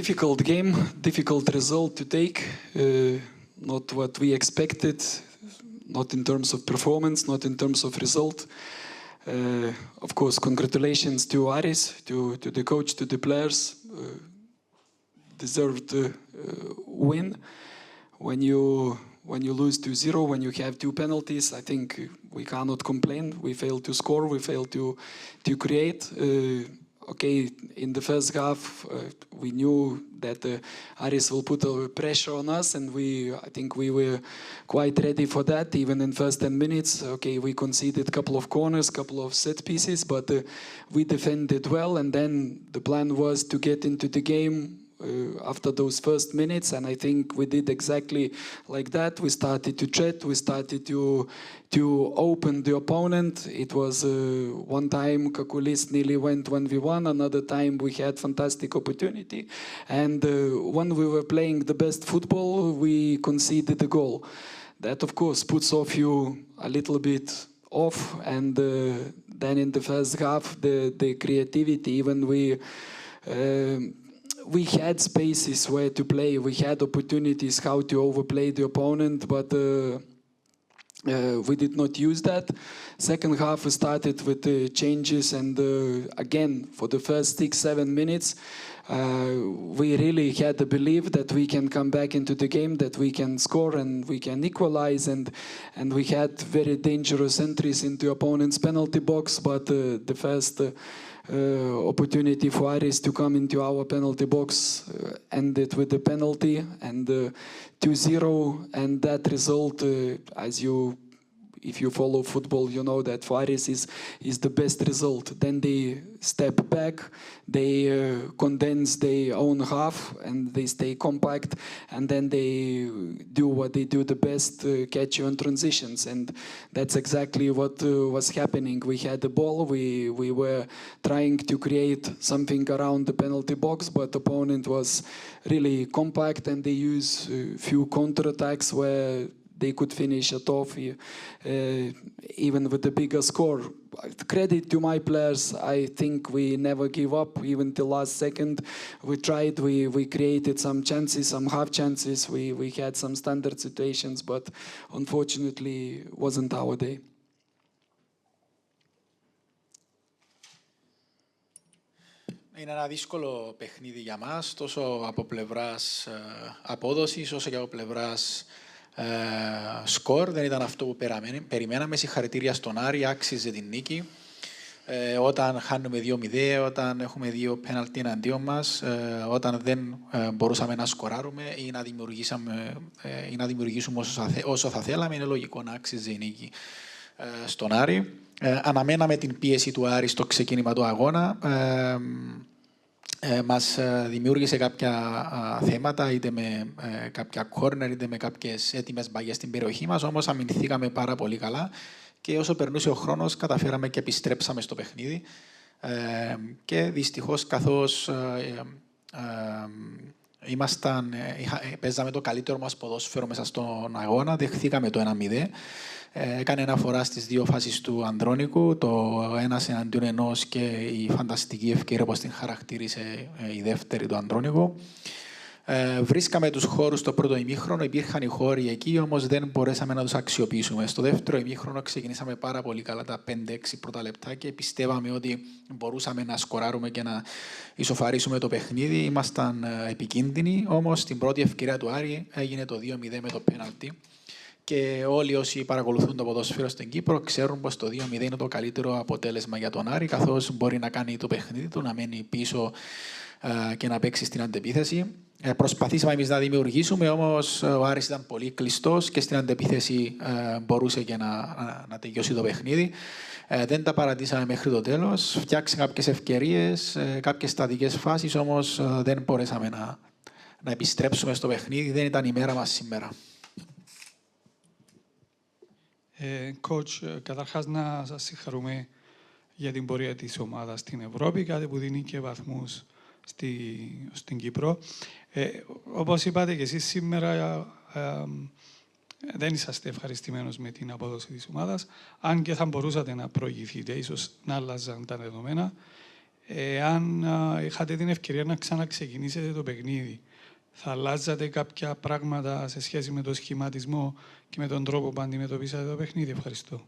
difficult game, difficult result to take. Not what we expected, not in terms of performance, not in terms of result. Of course, congratulations to Aris, to the coach, to the players. Deserved win. When you lose 2-0, when you have 2 penalties, I think we cannot complain. We failed to score, we failed to create. Okay, in the first half, we knew that Aris will put pressure on us, and I think we were quite ready for that, even in first 10 minutes. Okay, we conceded a couple of corners, couple of set pieces, but we defended well, and then the plan was to get into the game after those first minutes, and I think we did exactly like that. We started to threat, we started to open the opponent. It was one time Kakulis nearly went 1v1, another time we had fantastic opportunity, and when we were playing the best football, we conceded a goal. That of course puts off you a little bit off, and then in the first half the creativity, even we had spaces where to play, we had opportunities how to overplay the opponent, but we did not use that. Second half we started with changes, and again for the first 6-7 minutes we really had the belief that we can come back into the game, that we can score and we can equalize, and we had very dangerous entries into opponent's penalty box, but the first opportunity for Aris to come into our penalty box ended with the penalty, and 2-0, and that result, if you follow football, you know that for Aris is the best result. Then they step back, they condense their own half, and they stay compact, and then they do what they do the best, catch you in transitions, and that's exactly what was happening. We had the ball, we were trying to create something around the penalty box, but the opponent was really compact, and they used a few counterattacks where they could finish it off even with the bigger score. Credit to my players, I think we never give up, even till last second. We tried, we created some chances, some half chances, we had some standard situations, but unfortunately wasn't our day. Είναι ένα δύσκολο παιχνίδι για μας, τόσο από πλευράς απόδοσης, όσο και από πλευράς σκορ. Δεν ήταν αυτό που περιμέναμε. Συγχαρητήρια στον Άρη, άξιζε την νίκη. Όταν χάνουμε 2-0, όταν έχουμε 2 πέναλτι εναντίον μας, όταν δεν μπορούσαμε να σκοράρουμε ή να δημιουργήσουμε όσο θα θέλαμε, είναι λογικό να άξιζε η νίκη στον Άρη. Αναμέναμε την πίεση του Άρη στο ξεκίνημα του αγώνα. Μας δημιούργησε κάποια θέματα, είτε με κάποια κόρνερ, είτε με κάποιες έτοιμες μπαγιές στην περιοχή μας, όμως αμυνθήκαμε πάρα πολύ καλά και όσο περνούσε ο χρόνος καταφέραμε και επιστρέψαμε στο παιχνίδι. Και δυστυχώς, καθώς παίζαμε το καλύτερο μας ποδόσφαιρο μέσα στον αγώνα, δεχθήκαμε το 1-0. Έκανε αναφορά στις 2 φάσεις του Ανδρώνικου, το 1-1 και η φανταστική ευκαιρία όπως την χαρακτήρισε η δεύτερη του Ανδρώνικου. Βρίσκαμε τους χώρους στο πρώτο ημίχρονο, υπήρχαν οι χώροι εκεί, όμως δεν μπορέσαμε να τους αξιοποιήσουμε. Στο δεύτερο ημίχρονο ξεκινήσαμε πάρα πολύ καλά τα 5-6 πρώτα λεπτά και πιστεύαμε ότι μπορούσαμε να σκοράρουμε και να ισοφαρίσουμε το παιχνίδι. Ήμασταν επικίνδυνοι, όμως στην πρώτη ευκαιρία του Άρη έγινε το 2-0 με το πέναλτι. Και όλοι όσοι παρακολουθούν το ποδόσφαιρο στην Κύπρο ξέρουν πως το 2-0 είναι το καλύτερο αποτέλεσμα για τον Άρη, καθώς μπορεί να κάνει το παιχνίδι του, να μένει πίσω και να παίξει στην αντεπίθεση. Προσπαθήσαμε εμείς να δημιουργήσουμε, όμως ο Άρης ήταν πολύ κλειστός και στην αντεπίθεση μπορούσε και να τελειώσει το παιχνίδι. Δεν τα παρατήσαμε μέχρι το τέλος. Φτιάξαμε κάποιες ευκαιρίες, κάποιες στατικές φάσεις, όμως δεν μπορέσαμε να επιστρέψουμε στο παιχνίδι. Δεν ήταν η μέρα μας σήμερα. Coach, καταρχάς να σας συγχαρούμε για την πορεία της ομάδας στην Ευρώπη, κάτι που δίνει και βαθμούς στην Κύπρο. Όπως είπατε και εσείς σήμερα, δεν είσαστε ευχαριστημένος με την απόδοση της ομάδας, αν και θα μπορούσατε να προηγηθείτε, ίσως να άλλαζαν τα δεδομένα. Αν είχατε την ευκαιρία να ξαναξεκινήσετε το παιχνίδι, θα αλλάζατε κάποια πράγματα σε σχέση με το σχηματισμό και με τον τρόπο που αντιμετωπίσατε το παιχνίδι? Ευχαριστώ.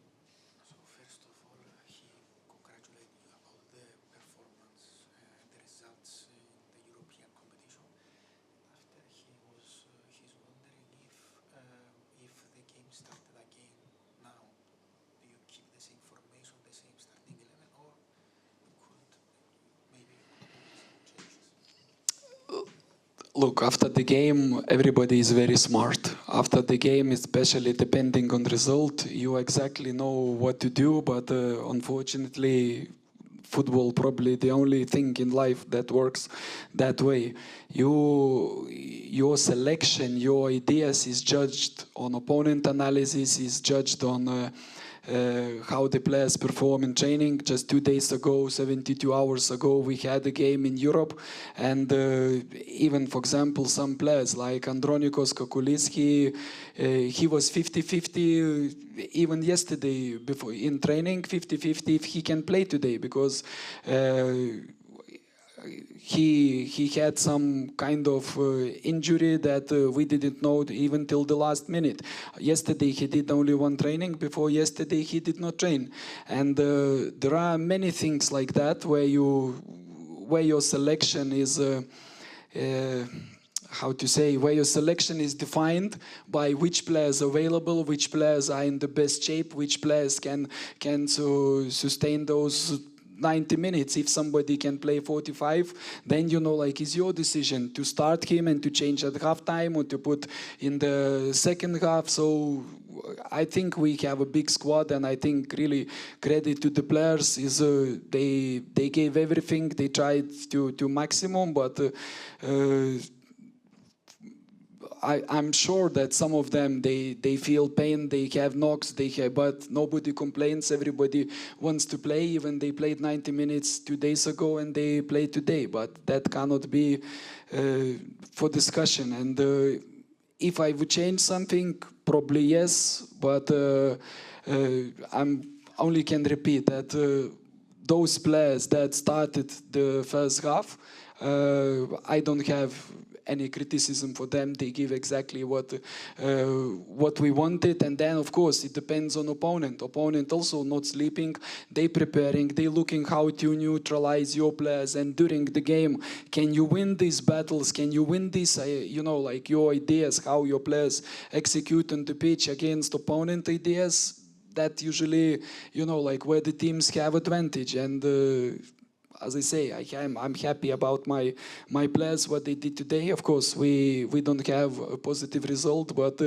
Look, after the game, everybody is very smart. After the game, especially depending on result, you exactly know what to do, but unfortunately, football probably the only thing in life that works that way. Your selection, your ideas is judged on opponent analysis, is judged on how the players perform in training. Just 2 days ago, 72 hours ago, we had a game in Europe, and even, for example, some players like Andronikos Kakuliski, he was 50-50 even yesterday before in training, 50-50 if he can play today, because he had some kind of injury that we didn't know even till the last minute. Yesterday he did only one training. Before yesterday he did not train. And there are many things like that where your selection is where your selection is defined by which players are available, which players are in the best shape, which players can sustain those 90 minutes. If somebody can play 45, then you know, like, it's your decision to start him and to change at halftime or to put in the second half. So I think we have a big squad, and I think really credit to the players is they gave everything. They tried to maximum, but I'm sure that some of them, they feel pain, they have knocks, but nobody complains. Everybody wants to play. Even they played 90 minutes 2 days ago and they played today, but that cannot be for discussion. And if I would change something, probably yes, but I'm only can repeat that those players that started the first half, I don't have any criticism for them. They give exactly what we wanted, and then of course it depends on opponent. Opponent also not sleeping, they preparing, they looking how to neutralize your players, and during the game, can you win these battles? Can you win this? Like your ideas, how your players execute on the pitch against opponent ideas. That usually, like where the teams have advantage, and as I say, I'm happy about my players, what they did today. Of course, we don't have a positive result, but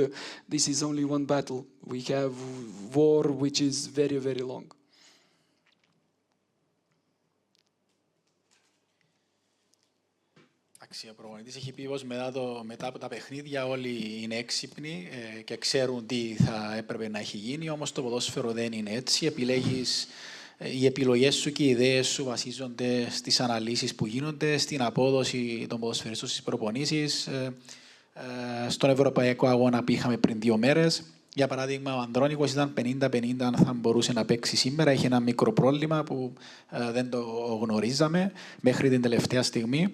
this is only one battle. We have war which is very, very long. Ο προπονητής έχει πει πως μετά από τα παιχνίδια όλοι είναι έξυπνοι και ξέρουν τι θα έπρεπε να έχει γίνει, όμως το ποδόσφαιρο δεν είναι έτσι. Οι επιλογές σου και οι ιδέες σου βασίζονται στις αναλύσεις που γίνονται, στην απόδοση των ποδοσφαιριστών στις προπονήσεις, στον ευρωπαϊκό αγώνα που είχαμε πριν 2 μέρες. Για παράδειγμα, ο Ανδρώνικος ήταν 50-50 αν θα μπορούσε να παίξει σήμερα. Είχε ένα μικρό πρόβλημα που δεν το γνωρίζαμε μέχρι την τελευταία στιγμή.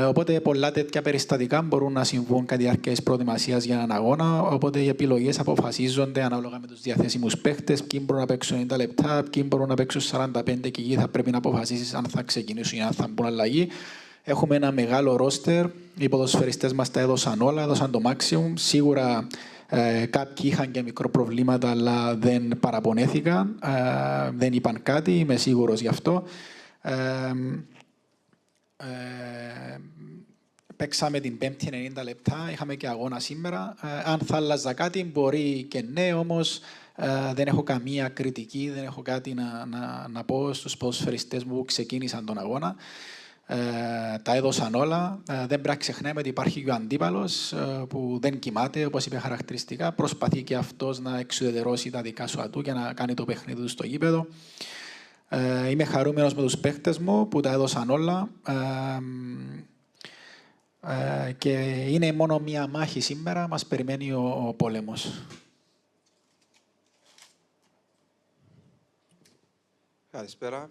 Οπότε πολλά τέτοια περιστατικά μπορούν να συμβούν κατά τη διάρκεια της προετοιμασίας για έναν αγώνα. Οπότε οι επιλογές αποφασίζονται ανάλογα με τους διαθέσιμους παίχτες, ποιοι μπορούν να παίξουν 90 λεπτά, ποιοι μπορούν να παίξουν 45 και εκεί θα πρέπει να αποφασίσεις αν θα ξεκινήσουν ή αν θα μπουν αλλαγή. Έχουμε ένα μεγάλο ρόστερ. Οι ποδοσφαιριστές μας τα έδωσαν όλα, έδωσαν το maximum. Σίγουρα κάποιοι είχαν και μικρό προβλήματα, αλλά δεν παραπονέθηκαν, δεν είπαν κάτι, είμαι σίγουρος γι' αυτό. Παίξαμε την Πέμπτη 90 λεπτά, είχαμε και αγώνα σήμερα. Αν θα άλλαζα κάτι, μπορεί και ναι, όμως δεν έχω καμία κριτική, δεν έχω κάτι να πω στους ποδοσφαιριστές μου που ξεκίνησαν τον αγώνα. Τα έδωσαν όλα. Δεν πρέπει να ξεχνάμε ότι υπάρχει και ο αντίπαλος που δεν κοιμάται, όπως είπε χαρακτηριστικά. Προσπαθεί και αυτός να εξουδετερώσει τα δικά σου ατού και να κάνει το παιχνίδι του στο γήπεδο. Είμαι χαρούμενος με τους παίχτες μου που τα έδωσαν όλα. Και είναι μόνο μία μάχη σήμερα, μας περιμένει ο πόλεμος. Καλησπέρα.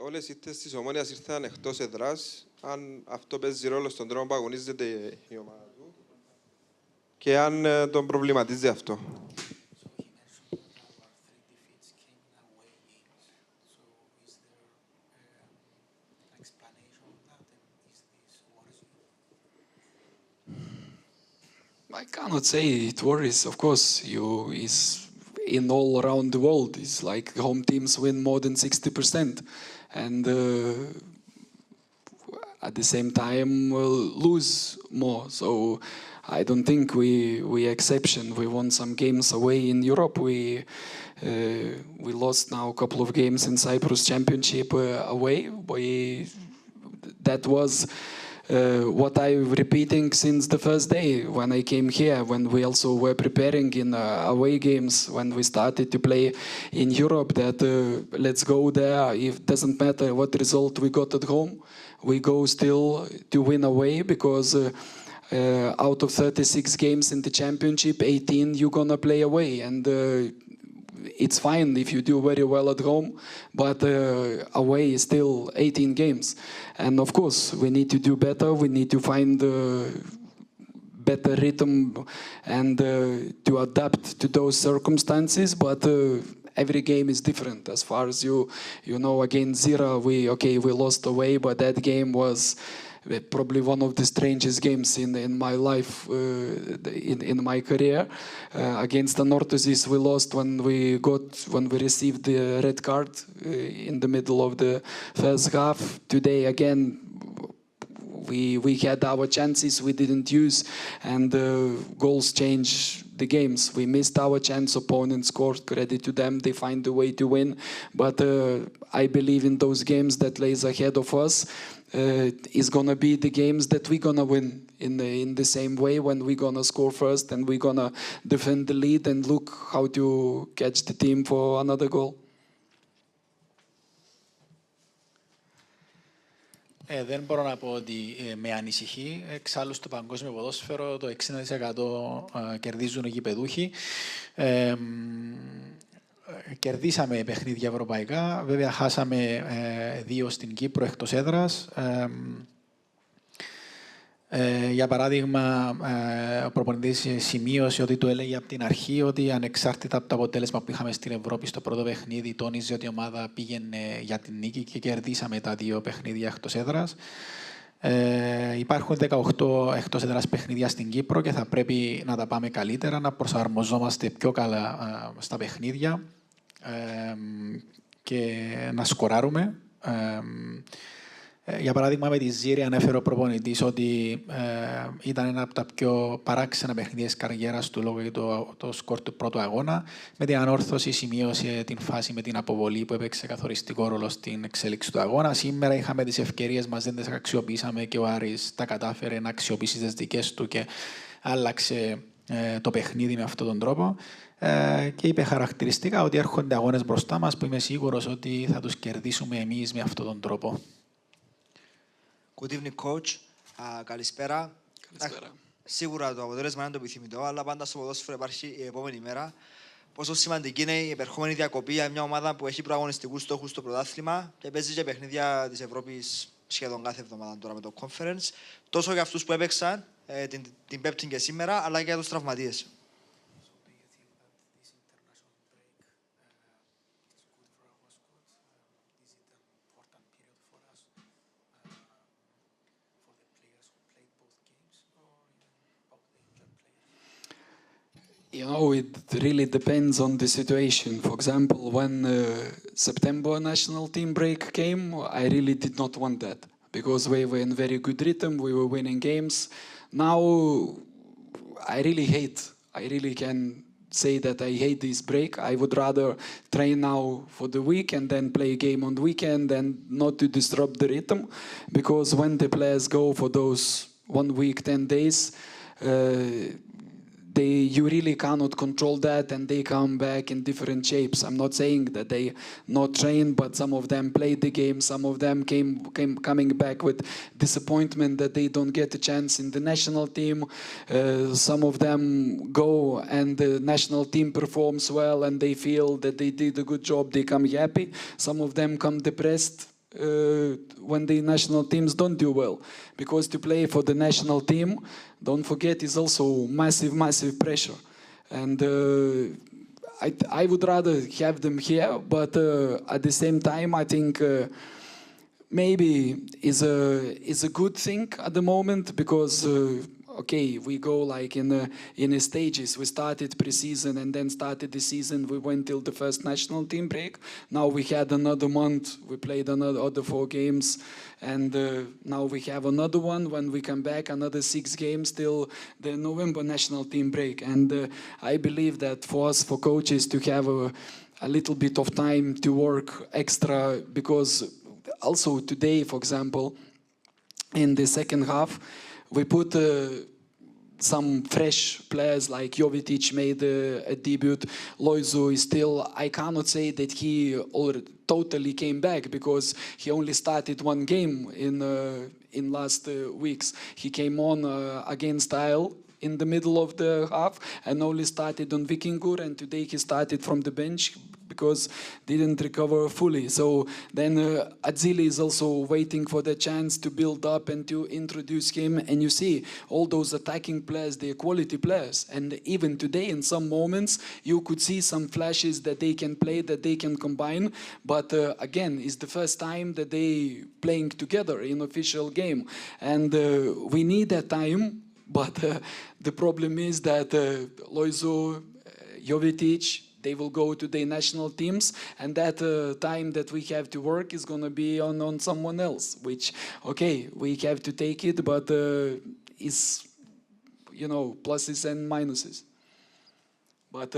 Όλες οι ήττες της Ομόνοιας ήρθαν εκτός εδράς. Αν αυτό παίζει ρόλο στον τρόπο που αγωνίζεται η ομάδα του και αν τον προβληματίζει αυτό. I cannot say it worries. Of course, is in all around the world. It's like home teams win more than 60%, and at the same time lose more. So I don't think we exception. We won some games away in Europe. We lost now a couple of games in Cyprus Championship away. That was. What I'm repeating since the first day when I came here, when we also were preparing in away games, when we started to play in Europe, that let's go there. It doesn't matter what result we got at home, we go still to win away, because out of 36 games in the championship, 18 you're gonna play away, and it's fine if you do very well at home, but away is still 18 games. And of course, we need to do better. We need to find better rhythm and to adapt to those circumstances. But every game is different. As far as you know, against Zira, we lost away, but that game was probably one of the strangest games in my life, in my career. Against the Anorthosis, we lost when we received the red card in the middle of the first half. Today again, we had our chances we didn't use, and goals change the games. We missed our chance, opponent scored, credit to them, they find a way to win. But I believe in those games that lays ahead of us is gonna be the games that we're gonna win in the same way, when we're gonna score first and we're gonna defend the lead and look how to catch the team for another goal. Δεν μπορώ να πω ότι με ανησυχεί. Εξάλλου στο παγκόσμιο ποδόσφαιρο το 60% κερδίζουν οι γηπεδούχοι. Κερδίσαμε παιχνίδια ευρωπαϊκά. Βέβαια χάσαμε 2 στην Κύπρο εκτός έδρας. Για παράδειγμα, ο προπονητής σημείωσε ότι του έλεγε από την αρχή ότι ανεξάρτητα από το αποτέλεσμα που είχαμε στην Ευρώπη στο πρώτο παιχνίδι, τόνιζε ότι η ομάδα πήγαινε για την νίκη και κερδίσαμε τα 2 παιχνίδια εκτός έδρας. Υπάρχουν 18 εκτός έδρας παιχνίδια στην Κύπρο και θα πρέπει να τα πάμε καλύτερα, να προσαρμοζόμαστε πιο καλά στα παιχνίδια και να σκοράρουμε. Για παράδειγμα, με τη Ζήρη ανέφερε ο προπονητής ότι ήταν ένα από τα πιο παράξενα παιχνίδια της καριέρας του λόγω για το σκορ του πρώτου αγώνα. Με την Ανόρθωση σημείωσε την φάση με την αποβολή που έπαιξε καθοριστικό ρόλο στην εξέλιξη του αγώνα. Σήμερα είχαμε τις ευκαιρίες μας, δεν τις αξιοποιήσαμε και ο Άρης τα κατάφερε να αξιοποιήσει τις δικές του και άλλαξε το παιχνίδι με αυτόν τον τρόπο. Και είπε χαρακτηριστικά ότι έρχονται αγώνες μπροστά μας που είμαι σίγουρος ότι θα τους κερδίσουμε εμείς με αυτόν τον τρόπο. Good evening, coach. Καλησπέρα. Σίγουρα το αποτέλεσμα είναι το επιθυμητό, αλλά πάντα στο ποδόσφαιρο υπάρχει η επόμενη μέρα. Πόσο σημαντική είναι η επερχόμενη διακοπή για μια ομάδα που έχει προαγωνιστικούς στόχους στο πρωτάθλημα και παίζει και παιχνίδια της Ευρώπης σχεδόν κάθε εβδομάδα τώρα με το conference. Τόσο για αυτούς που έπαιξαν την Πέμπτη και σήμερα, αλλά και για τους τραυματίες. You know, it really depends on the situation. For example, when September national team break came, I really did not want that because we were in very good rhythm, we were winning games. Now, I really can say that I hate this break. I would rather train now for the week and then play a game on the weekend and not to disrupt the rhythm, because when the players go for those 1 week, 10 days, you really cannot control that, and they come back in different shapes. I'm not saying that they not trained, but some of them played the game. Some of them came coming back with disappointment that they don't get a chance in the national team. Some of them go and the national team performs well, and they feel that they did a good job. They come happy. Some of them come depressed when the national teams don't do well, because to play for the national team, don't forget, is also massive pressure. And I would rather have them here, but at the same time, I think maybe is a good thing at the moment, because okay, we go like in stages. We started pre-season and then started the season. We went till the first national team break. Now we had another month. We played other 4 games, and now we have another one when we come back, another 6 games till the November national team break. And I believe that for us, for coaches, to have a little bit of time to work extra, because also today, for example, in the second half, we put some fresh players, like Jovetic made a debut. Loizu is still, I cannot say that he totally came back, because he only started 1 game in last weeks. He came on against Isle in the middle of the half and only started on Vikingur, and today he started from the bench because didn't recover fully. So then Atzili is also waiting for the chance to build up and to introduce him. And you see all those attacking players, they're quality players. And even today, in some moments, you could see some flashes that they can play, that they can combine. But again, it's the first time that they playing together in official game. And we need that time. But the problem is that Loizu, Jovetic, they will go to the national teams, and that time that we have to work is going to be on someone else, which, okay, we have to take it, but it's, you know, pluses and minuses. But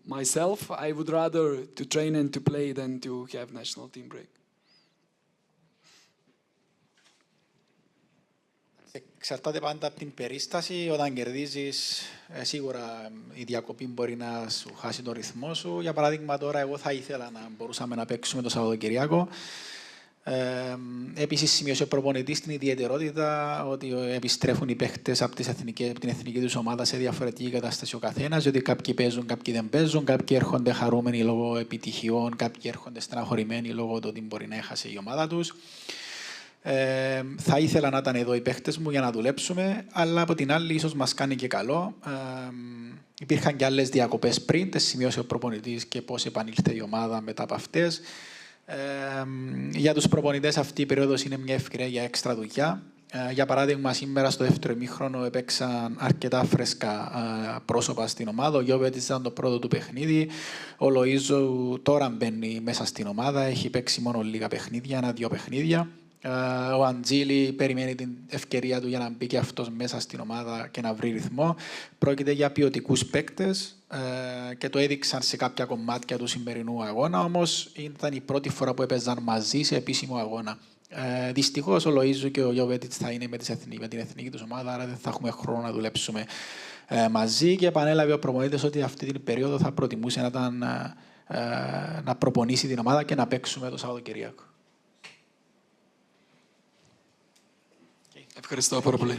myself, I would rather to train and to play than to have national team break. Εξαρτάται πάντα από την περίσταση. Όταν κερδίζεις, σίγουρα η διακοπή μπορεί να σου χάσει τον ρυθμό σου. Για παράδειγμα, τώρα εγώ θα ήθελα να μπορούσαμε να παίξουμε το Σαββατοκυριακό. Επίσης, σημείωσε ο προπονητής την ιδιαιτερότητα ότι επιστρέφουν οι παίχτες από την εθνική τους ομάδα σε διαφορετική κατάσταση ο καθένας. Ότι κάποιοι παίζουν, κάποιοι δεν παίζουν. Κάποιοι έρχονται χαρούμενοι λόγω επιτυχιών, κάποιοι έρχονται στεναχωρημένοι λόγω του ότι μπορεί να έχασε η ομάδα τους. Θα ήθελα να ήταν εδώ οι παίχτες μου για να δουλέψουμε, αλλά από την άλλη ίσως μας κάνει και καλό. Υπήρχαν και άλλες διακοπές πριν, τις σημείωσε ο προπονητής και πώς επανήλθε η ομάδα μετά από αυτές. Για τους προπονητές αυτή η περίοδος είναι μια ευκαιρία για έξτρα δουλειά. Για παράδειγμα, σήμερα στο δεύτερο ημίχρονο έπαιξαν αρκετά φρέσκα πρόσωπα στην ομάδα. Ο Γιώβετης ήταν το πρώτο του παιχνίδι. Ο Λοΐζο τώρα μπαίνει μέσα στην ομάδα, έχει παίξει μόνο λίγα παιχνίδια, 1-2 παιχνίδια. Ο Αντζίλη περιμένει την ευκαιρία του για να μπει και αυτός μέσα στην ομάδα και να βρει ρυθμό. Πρόκειται για ποιοτικούς παίκτες και το έδειξαν σε κάποια κομμάτια του σημερινού αγώνα, όμως ήταν η πρώτη φορά που έπαιζαν μαζί σε επίσημο αγώνα. Δυστυχώς ο Λοΐζου και ο Γιώβετιτς θα είναι με την εθνική τους ομάδα, άρα δεν θα έχουμε χρόνο να δουλέψουμε μαζί, και επανέλαβε ο προπονητής ότι αυτή την περίοδο θα προτιμούσε να προπονήσει την ομάδα και να παίξουμε το Σαββατοκυριακό. Ευχαριστώ πάρα πολύ.